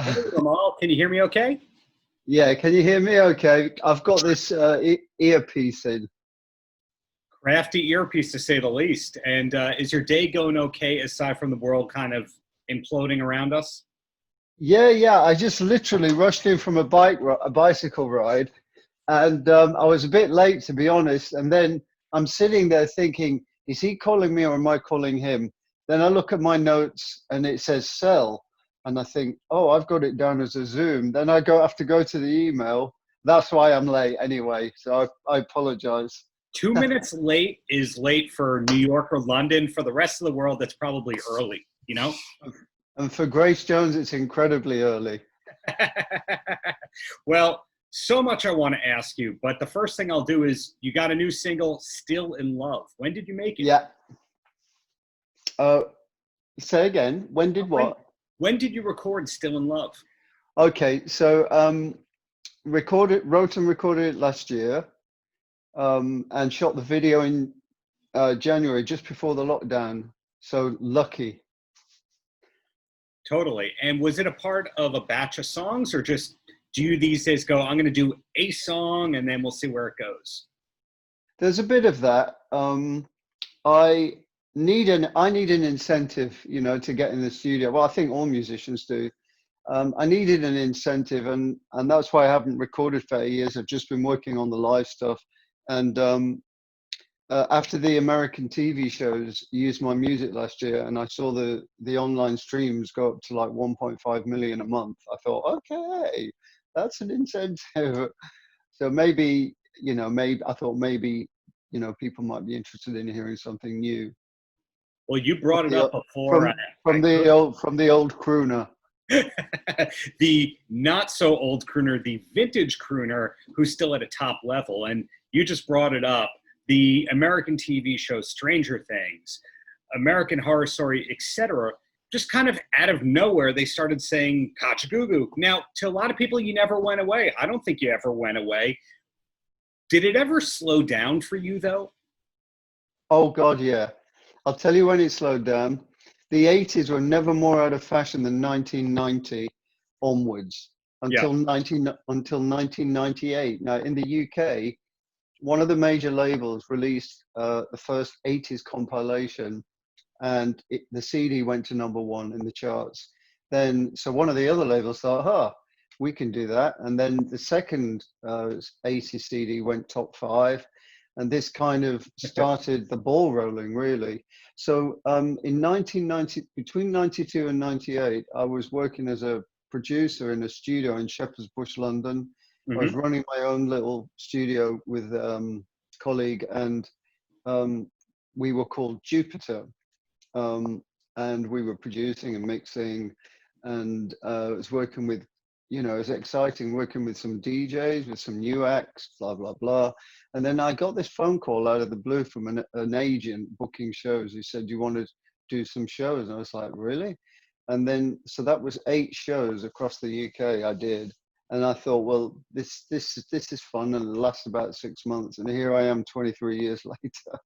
Hey, Limahl, can you hear me okay? Yeah, can you hear me okay? I've got this earpiece in. Crafty earpiece to say the least. And is your day going okay aside from the world kind of imploding around us? Yeah. I just literally rushed in from a bicycle ride, and I was a bit late, to be honest. And then I'm sitting there thinking, is he calling me or am I calling him? Then I look at my notes and it says sell, and I think, oh, I've got it down as a Zoom. Then have to go to the email. That's why I'm late anyway. So I apologize. 2 minutes late is late for New York or London. For the rest of the world, that's probably early, you know? And for Grace Jones, it's incredibly early. Well, so much I want to ask you, but the first thing I'll do is you got a new single, Still in Love. When did you make it? Yeah. Say again. When did what? When did you record Still in Love? Okay, so wrote and recorded it last year, and shot the video in January, just before the lockdown. So lucky. Totally. And was it a part of a batch of songs, or just do you these days go, I'm going to do a song and then we'll see where it goes? There's a bit of that. I I need an incentive, to get in the studio. Well, I think all musicians do. I needed an incentive, and that's why I haven't recorded for 8 years. I've just been working on the live stuff, and after the American TV shows used my music last year, and I saw the online streams go up to like 1.5 million a month, I thought, okay, that's an incentive. So maybe I thought maybe people might be interested in hearing something new. Well, you brought it The, up before. from the old crooner. The not so old crooner, the vintage crooner who's still at a top level. And you just brought it up. The American TV show Stranger Things, American Horror Story, etc. Just kind of out of nowhere, they started saying Kajagoogoo. Now, to a lot of people, you never went away. I don't think you ever went away. Did it ever slow down for you, though? Oh, God, yeah. I'll tell you when it slowed down. The 80s were never more out of fashion than 1990 onwards Yeah. until 1998. Now, in the UK, one of the major labels released the first 80s compilation, and the CD went to #1 in the charts. So one of the other labels thought, we can do that. And then the second 80s CD went top 5. And this kind of started the ball rolling, really. So in 1990, between 92 and 98, I was working as a producer in a studio in Shepherd's Bush, London. I was running my own little studio with a colleague, and we were called Jupiter. And we were producing and mixing, and it was working with, it was exciting working with some DJs, with some new acts, blah, blah, blah. And then I got this phone call out of the blue from an agent booking shows who said, you want to do some shows? And I was like, really? And then, so that was 8 shows across the UK I did. And I thought, well, this is fun, and it'll last about 6 months. And here I am 23 years later.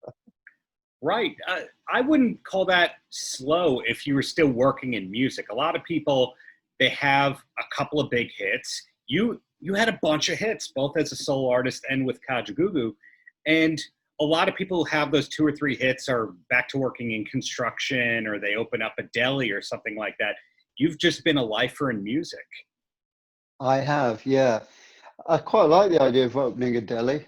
Right. I wouldn't call that slow if you were still working in music. A lot of people, they have a couple of big hits. You had a bunch of hits, both as a solo artist and with Kajagoogoo. And a lot of people who have those 2 or 3 hits are back to working in construction, or they open up a deli or something like that. You've just been a lifer in music. I have, yeah. I quite like the idea of opening a deli.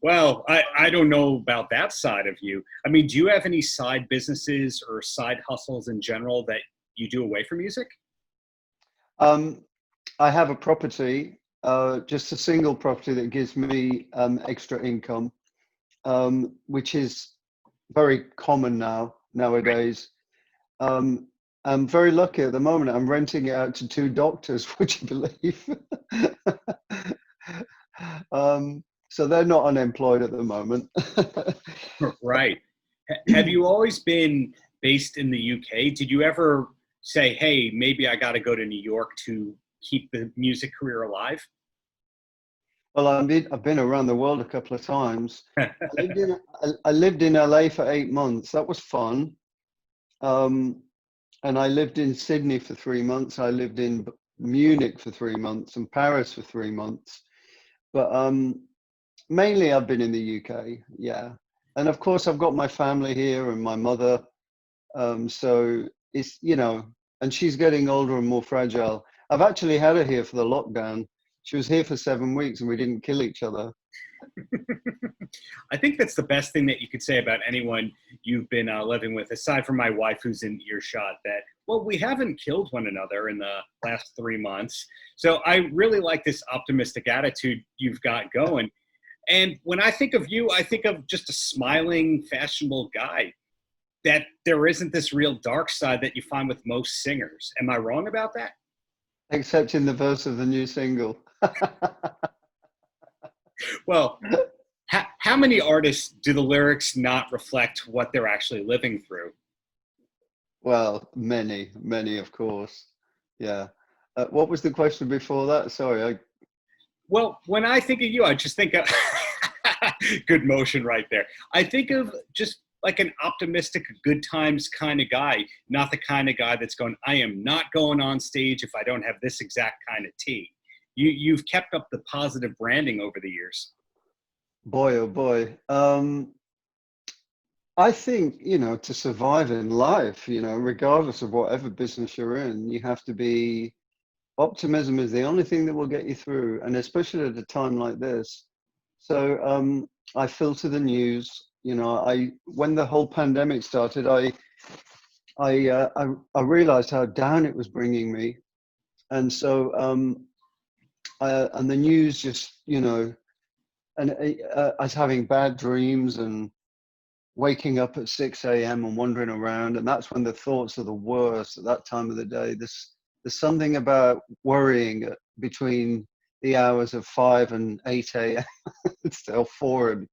Well, I don't know about that side of you. I mean, do you have any side businesses or side hustles in general that you do away from music? I have a property, just a single property that gives me extra income, which is very common nowadays. I'm very lucky at the moment. I'm renting it out to 2 doctors, would you believe? So they're not unemployed at the moment. Right. Have you always been based in the UK? Did you ever say, hey, maybe I got to go to New York to keep the music career alive? Well, I've been around the world a couple of times. I lived in LA for 8 months. That was fun. and I lived in Sydney for 3 months. I lived in Munich for 3 months and Paris for 3 months. But mainly I've been in the UK, yeah. And of course I've got my family here and my mother. So it's, and she's getting older and more fragile. I've actually had her here for the lockdown. She was here for 7 weeks and we didn't kill each other. I think that's the best thing that you could say about anyone you've been living with, aside from my wife who's in earshot, that, well, we haven't killed one another in the last 3 months. So I really like this optimistic attitude you've got going. And when I think of you, I think of just a smiling, fashionable guy, that there isn't this real dark side that you find with most singers. Am I wrong about that? Except in the verse of the new single. Well, how many artists do the lyrics not reflect what they're actually living through? Well, many, of course. Yeah. What was the question before that? Sorry. Well, when I think of you, I just think of good motion right there. I think of just like an optimistic, good times kind of guy, not the kind of guy that's going, I am not going on stage if I don't have this exact kind of tea. You've kept up the positive branding over the years. Boy, oh boy. I think, to survive in life, regardless of whatever business you're in, you have to be, optimism is the only thing that will get you through. And especially at a time like this. So I filter the news, when the whole pandemic started, I realized how down it was bringing me. And so, and the news just, and I was having bad dreams and waking up at 6 a.m. and wandering around. And that's when the thoughts are the worst at that time of the day. There's something about worrying between the hours of 5 and 8 a.m. It's still 4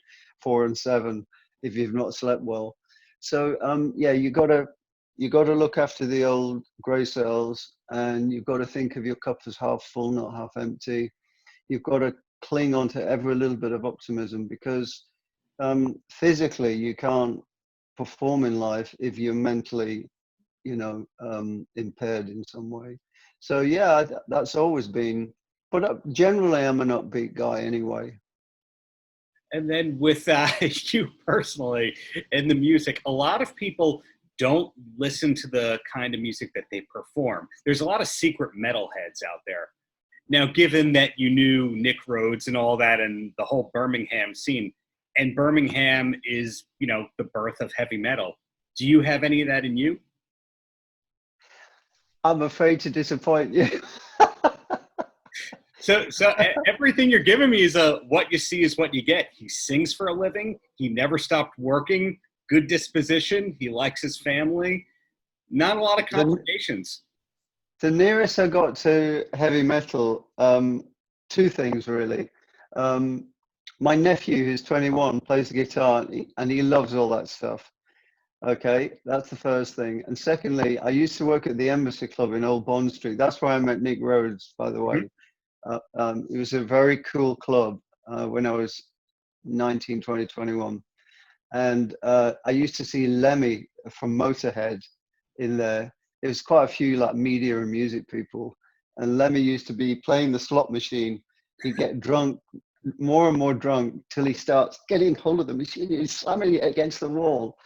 and 7 if you've not slept well. So yeah, you got to look after the old grey cells, and you've got to think of your cup as half full, not half empty. You've got to cling on to every little bit of optimism, because physically you can't perform in life if you're mentally, impaired in some way. So yeah, that's always been. But generally, I'm an upbeat guy anyway. And then with you personally and the music, a lot of people don't listen to the kind of music that they perform. There's a lot of secret metalheads out there. Now, given that you knew Nick Rhodes and all that and the whole Birmingham scene, and Birmingham is, the birth of heavy metal, do you have any of that in you? I'm afraid to disappoint you. So everything you're giving me is what you see is what you get. He sings for a living. He never stopped working. Good disposition. He likes his family. Not a lot of complications. The nearest I got to heavy metal, two things really. My nephew, who's 21, plays the guitar and he loves all that stuff. Okay, that's the first thing. And secondly, I used to work at the Embassy Club in Old Bond Street. That's where I met Nick Rhodes, by the way. Mm-hmm. It was a very cool club when I was 19, 20, 21. And I used to see Lemmy from Motorhead in there. There was quite a few like media and music people. And Lemmy used to be playing the slot machine. He'd get drunk, more and more drunk, till he starts getting hold of the machine. He's slamming it against the wall.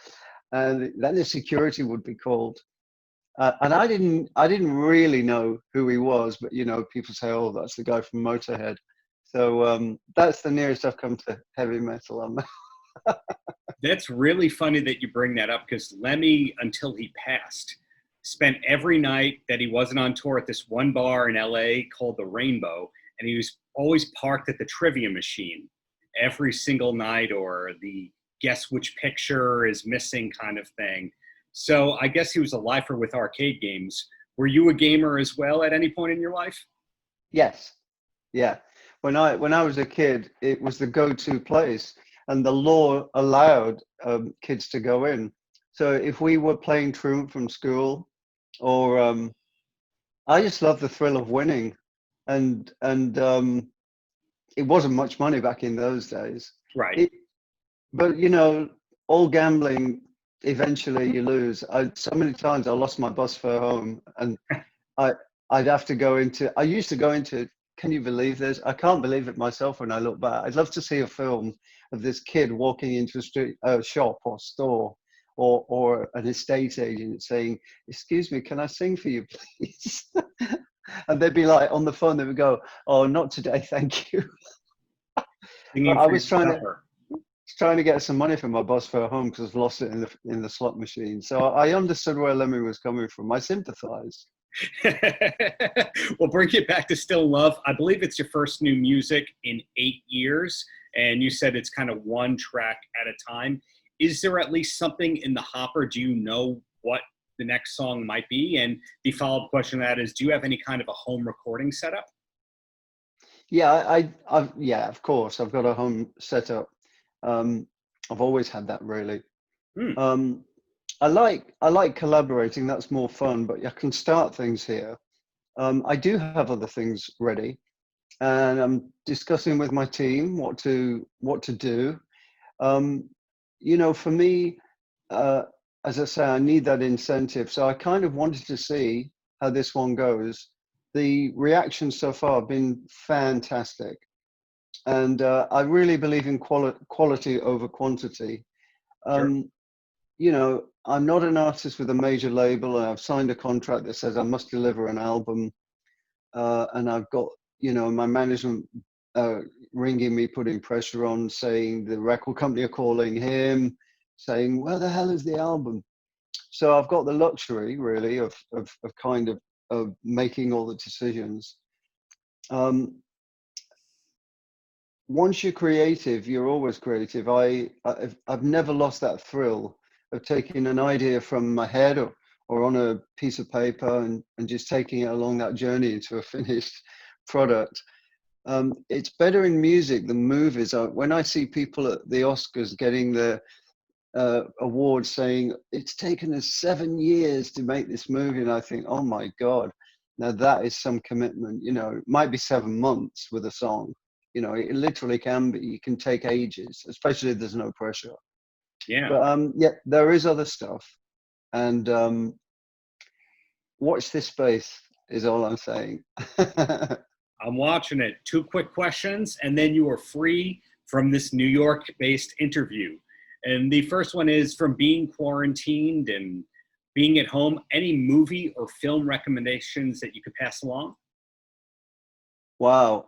And then the security would be called. And I didn't really know who he was, but people say, "Oh, that's the guy from Motorhead." So that's the nearest I've come to heavy metal. That's really funny that you bring that up, because Lemmy, until he passed, spent every night that he wasn't on tour at this one bar in LA called the Rainbow, and he was always parked at the trivia machine every single night, or the guess which picture is missing kind of thing. So I guess he was a lifer with arcade games. Were you a gamer as well at any point in your life? Yes. Yeah. When I was a kid, it was the go-to place, and the law allowed kids to go in. So if we were playing truant from school, or I just loved the thrill of winning, and it wasn't much money back in those days. Right. But all gambling eventually you lose. So many times I lost my bus fare home, and I I'd have to go into. I used to go into. Can you believe this? I can't believe it myself when I look back. I'd love to see a film of this kid walking into a street shop or store, or an estate agent saying, "Excuse me, can I sing for you, please?" And they'd be like on the phone. They would go, "Oh, not today, thank you." But Singing I for was your trying to supper. get some money for my bus fare home because I've lost it in the slot machine. So I understood where Lemmy was coming from. I sympathise. We'll bring it back to Still in Love. I believe it's your first new music in 8 years, and you said it's kind of one track at a time. Is there at least something in the hopper? Do you know what the next song might be? And the follow-up question to that is, do you have any kind of a home recording setup? Yeah, yeah, of course. I've got a home setup. I've always had that really. Hmm. I like collaborating. That's more fun. But I can start things here. I do have other things ready, and I'm discussing with my team what to do. For me, uh, as I say, I need that incentive. So I kind of wanted to see how this one goes. The reactions so far have been fantastic, and I really believe in quality over quantity. Sure. Um, I'm not an artist with a major label, and I've signed a contract that says I must deliver an album, and I've got my management uh, ringing me, putting pressure on, saying the record company are calling him, saying where the hell is the album? So I've got the luxury really of kind of making all the decisions. Um, Once you're creative, you're always creative. I've never lost that thrill of taking an idea from my head or on a piece of paper and just taking it along that journey into a finished product. It's better in music than movies. When I see people at the Oscars getting the award saying it's taken us 7 years to make this movie, and I think, oh my God, now that is some commitment. It might be 7 months with a song. It literally can be. You can take ages, especially if there's no pressure. Yeah. But yeah, there is other stuff, and watch this space is all I'm saying. I'm watching it. Two quick questions, and then you are free from this New York-based interview. And the first one is, from being quarantined and being at home, any movie or film recommendations that you could pass along? Wow.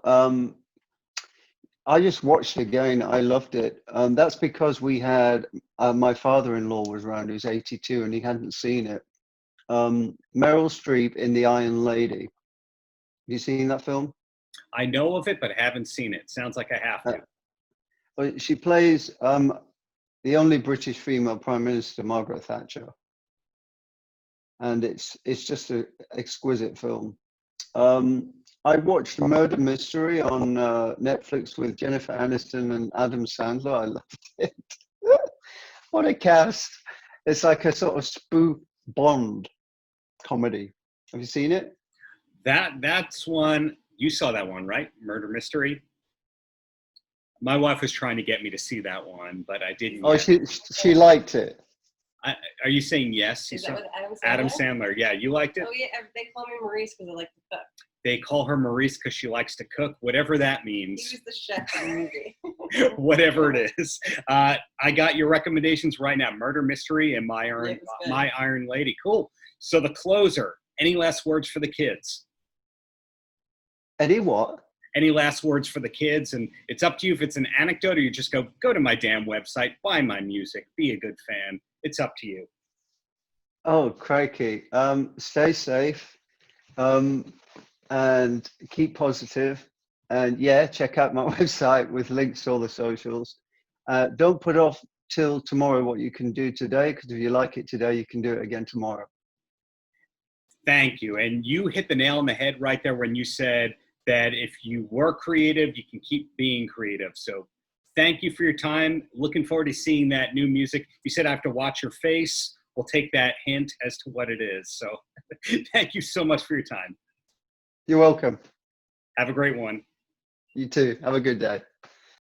I just watched it again. I loved it. That's because we had my father-in-law was around, who's 82, and he hadn't seen it. Meryl Streep in The Iron Lady. Have you seen that film? I know of it, but haven't seen it. Sounds like I have Uh, to. well, she plays the only British female Prime Minister, Margaret Thatcher, and it's just an exquisite film. I watched Murder Mystery on Netflix with Jennifer Aniston and Adam Sandler. I loved it. What a cast! It's like a sort of spoof Bond comedy. Have you seen it? That's one you saw that one, right? Murder Mystery. My wife was trying to get me to see that one, but I didn't Oh, yet. she liked it. Are you saying yes? You Is saw that with Adam Sandler? Adam Sandler. Yeah, you liked it. Oh yeah, they call me Maurice because I like to cook. They call her Maurice because she likes to cook, whatever that He means. was the chef in the movie. Whatever it is. I got your recommendations right now. Murder Mystery and Yeah, it was good. My Iron Lady. Cool. So the closer. Any last words for the kids? Eddie, what? Any last words for the kids? And it's up to you if it's an anecdote or you just go to my damn website, buy my music, be a good fan. It's up to you. Oh, crikey. Stay safe and keep positive. And yeah, check out my website with links to all the socials. Don't put off till tomorrow what you can do today, because if you like it today, you can do it again tomorrow. Thank you. And you hit the nail on the head right there when you said that if you were creative, you can keep being creative. So thank you for your time. Looking forward to seeing that new music. You said I have to watch your face. We'll take that hint as to what it is. So thank you so much for your time. You're welcome. Have a great one. You too. Have a good day.